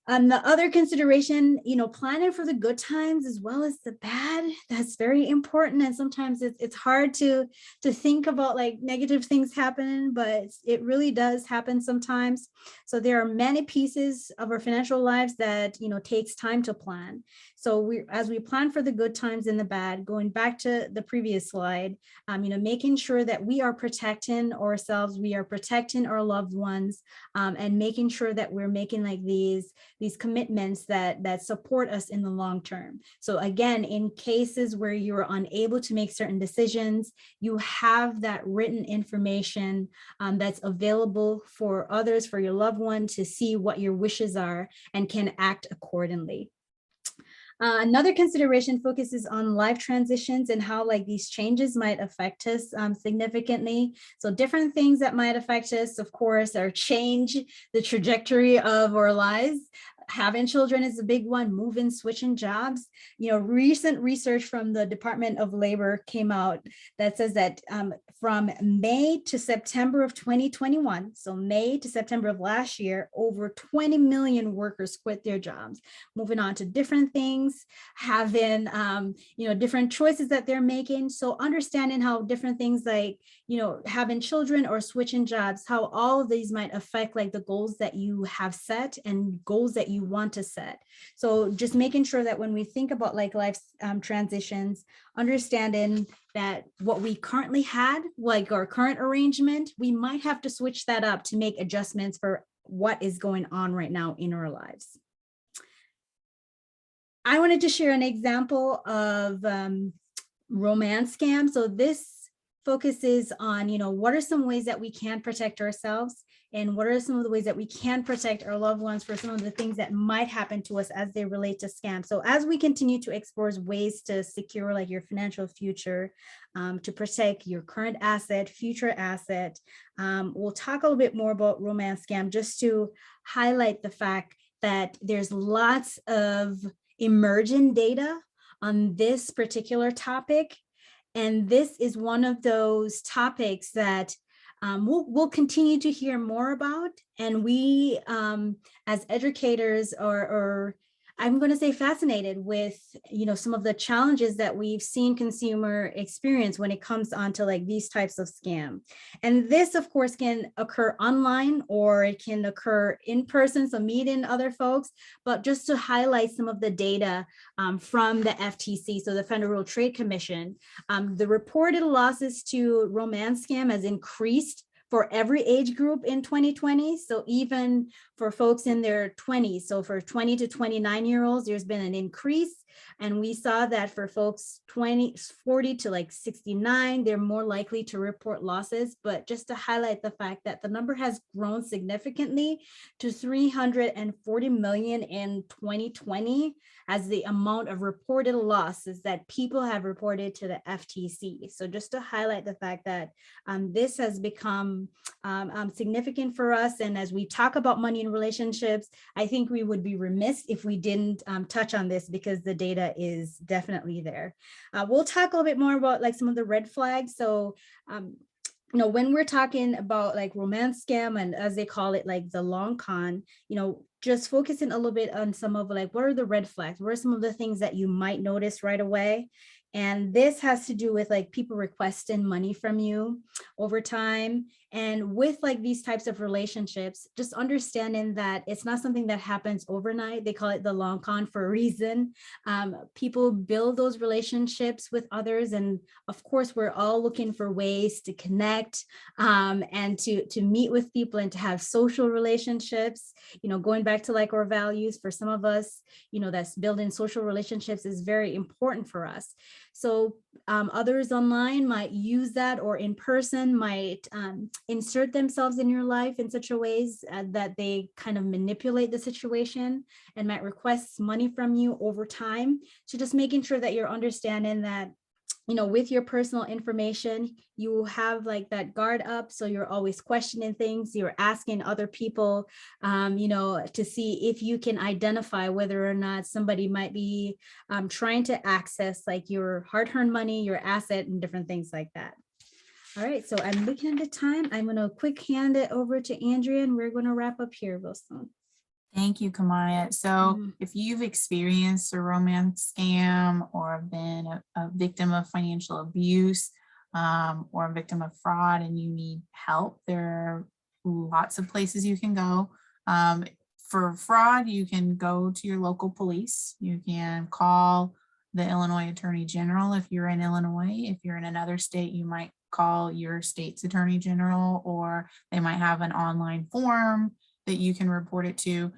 The other consideration, planning for the good times as well as the bad, that's very important. And sometimes it's hard to think about like negative things happening, but it really does happen sometimes. So there are many pieces of our financial lives that, takes time to plan. So as we plan for the good times and the bad, going back to the previous slide, making sure that we are protecting ourselves, we are protecting our loved ones, and making sure that we're making like these commitments that support us in the long term. So again, in cases where you're unable to make certain decisions, you have that written information that's available for others, for your loved one to see what your wishes are and can act accordingly. Another consideration focuses on life transitions and how like these changes might affect us significantly. So different things that might affect us, of course, are change the trajectory of our lives. Having children is a big one, moving, switching jobs. Recent research from the Department of Labor came out that says that from May to September of 2021, so May to September of last year, over 20 million workers quit their jobs, moving on to different things, having, different choices that they're making. So understanding how different things like, having children or switching jobs, how all of these might affect like the goals that you have set and goals that you want to set. So just making sure that when we think about like life transitions, understanding that what we currently had, like our current arrangement, we might have to switch that up to make adjustments for what is going on right now in our lives. I wanted to share an example of romance scam. So this focuses on, what are some ways that we can protect ourselves and what are some of the ways that we can protect our loved ones for some of the things that might happen to us as they relate to scams. So as we continue to explore ways to secure like your financial future, to protect your current asset, future asset, we'll talk a little bit more about romance scam just to highlight the fact that there's lots of emerging data on this particular topic. And this is one of those topics that we'll continue to hear more about. And we, as educators, are I'm going to say fascinated with, some of the challenges that we've seen consumer experience when it comes onto like these types of scam. And this, of course, can occur online or it can occur in person, so meeting other folks. But just to highlight some of the data from the FTC, so the Federal Trade Commission, the reported losses to romance scam has increased for every age group in 2020. So even for folks in their 20s, so for 20 to 29-year-olds, there's been an increase. And we saw that for folks 40 to like 69, they're more likely to report losses. But just to highlight the fact that the number has grown significantly to 340 million in 2020 as the amount of reported losses that people have reported to the FTC. So just to highlight the fact that this has become significant for us. And as we talk about money in relationships, I think we would be remiss if we didn't touch on this because the data is definitely there. We'll talk a little bit more about like some of the red flags. So when we're talking about like romance scam and as they call it, like the long con, just focusing a little bit on some of like, what are the red flags? What are some of the things that you might notice right away? And this has to do with like people requesting money from you over time. And with like these types of relationships, just understanding that it's not something that happens overnight. They call it the long con for a reason. People build those relationships with others. And of course, we're all looking for ways to connect and to meet with people and to have social relationships. Going back to like our values, for some of us, that's building social relationships is very important for us. So others online might use that, or in person might insert themselves in your life in such a ways that they kind of manipulate the situation and might request money from you over time. So just making sure that you're understanding that, with your personal information, you have like that guard up. So you're always questioning things. You're asking other people, to see if you can identify whether or not somebody might be trying to access like your hard-earned money, your asset, and different things like that. All right, so I'm looking at the time. I'm going to quick hand it over to Andrea, and we're going to wrap up here real soon. Thank you, Kamaya. So if you've experienced a romance scam or been a victim of financial abuse or a victim of fraud and you need help, there are lots of places you can go. For fraud, you can go to your local police. You can call the Illinois Attorney General if you're in Illinois. If you're in another state, you might call your state's Attorney General, or they might have an online form that you can report it to.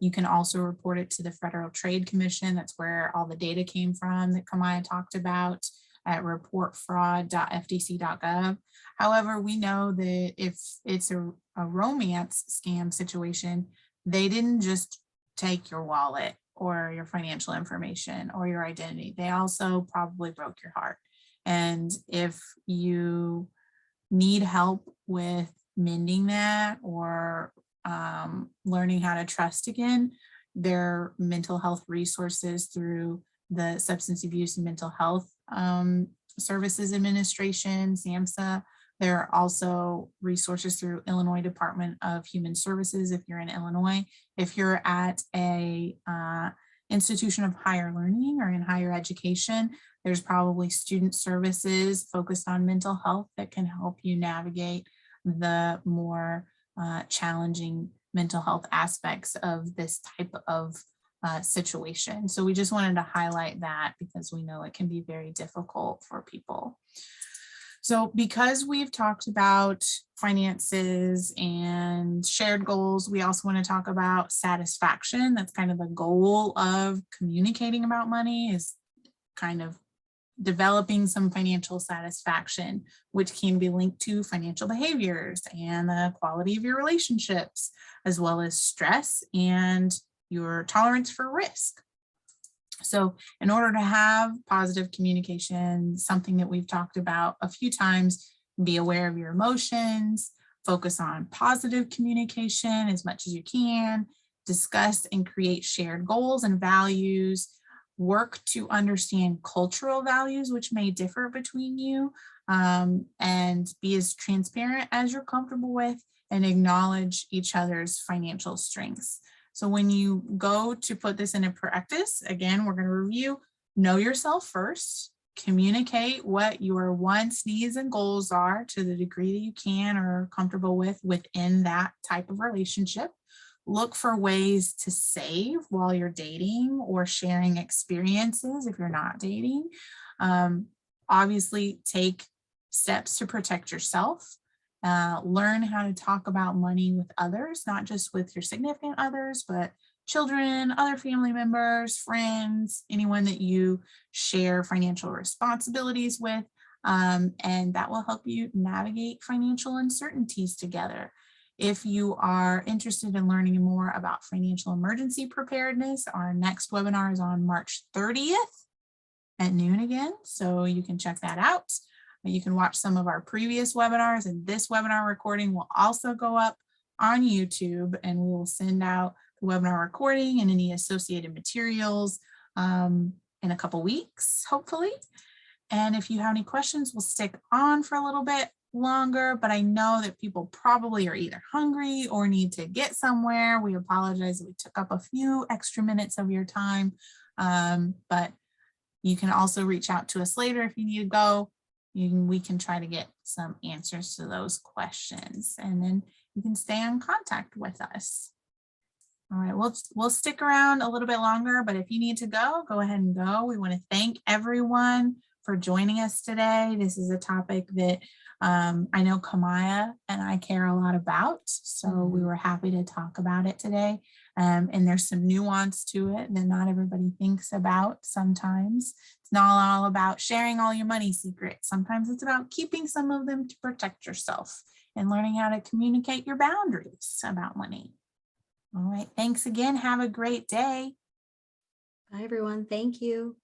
You can also report it to the Federal Trade Commission. That's where all the data came from that Kamaya talked about at reportfraud.ftc.gov. However, we know that if it's a romance scam situation, they didn't just take your wallet or your financial information or your identity. They also probably broke your heart. And if you need help with mending that or learning how to trust again, there are mental health resources through the Substance Abuse and Mental Health Services Administration, SAMHSA. There are also resources through Illinois Department of Human Services if you're in Illinois. If you're at a institution of higher learning or in higher education, there's probably student services focused on mental health that can help you navigate the more challenging mental health aspects of this type of situation. So we just wanted to highlight that because we know it can be very difficult for people. So because we've talked about finances and shared goals, we also want to talk about satisfaction. That's kind of the goal of communicating about money, is kind of developing some financial satisfaction, which can be linked to financial behaviors and the quality of your relationships, as well as stress and your tolerance for risk. So in order to have positive communication, something that we've talked about a few times, be aware of your emotions, focus on positive communication as much as you can, discuss and create shared goals and values, work to understand cultural values, which may differ between you, and be as transparent as you're comfortable with, and acknowledge each other's financial strengths. So when you go to put this into practice, again, we're going to review, know yourself first, communicate what your wants, needs, and goals are to the degree that you can or are comfortable with within that type of relationship. Look for ways to save while you're dating or sharing experiences if you're not dating. Obviously, take steps to protect yourself. Learn how to talk about money with others, not just with your significant others, but children, other family members, friends, anyone that you share financial responsibilities with. And that will help you navigate financial uncertainties together. If you are interested in learning more about financial emergency preparedness, our next webinar is on March 30th at noon again, so you can check that out. You can watch some of our previous webinars, and this webinar recording will also go up on YouTube, and we will send out the webinar recording and any associated materials in a couple weeks, hopefully. And if you have any questions, we'll stick on for a little bit longer, but I know that people probably are either hungry or need to get somewhere. We apologize that we took up a few extra minutes of your time, but You can also reach out to us later if you need to go. We can try to get some answers to those questions, and then you can stay in contact with us. All right, we'll stick around a little bit longer, but if you need to go ahead and go. We want to thank everyone for joining us today. This is a topic that I know Kamaya and I care a lot about, so we were happy to talk about it today. And there's some nuance to it that not everybody thinks about sometimes. It's not all about sharing all your money secrets. Sometimes it's about keeping some of them to protect yourself and learning how to communicate your boundaries about money. All right, thanks again. Have a great day. Bye, everyone. Thank you.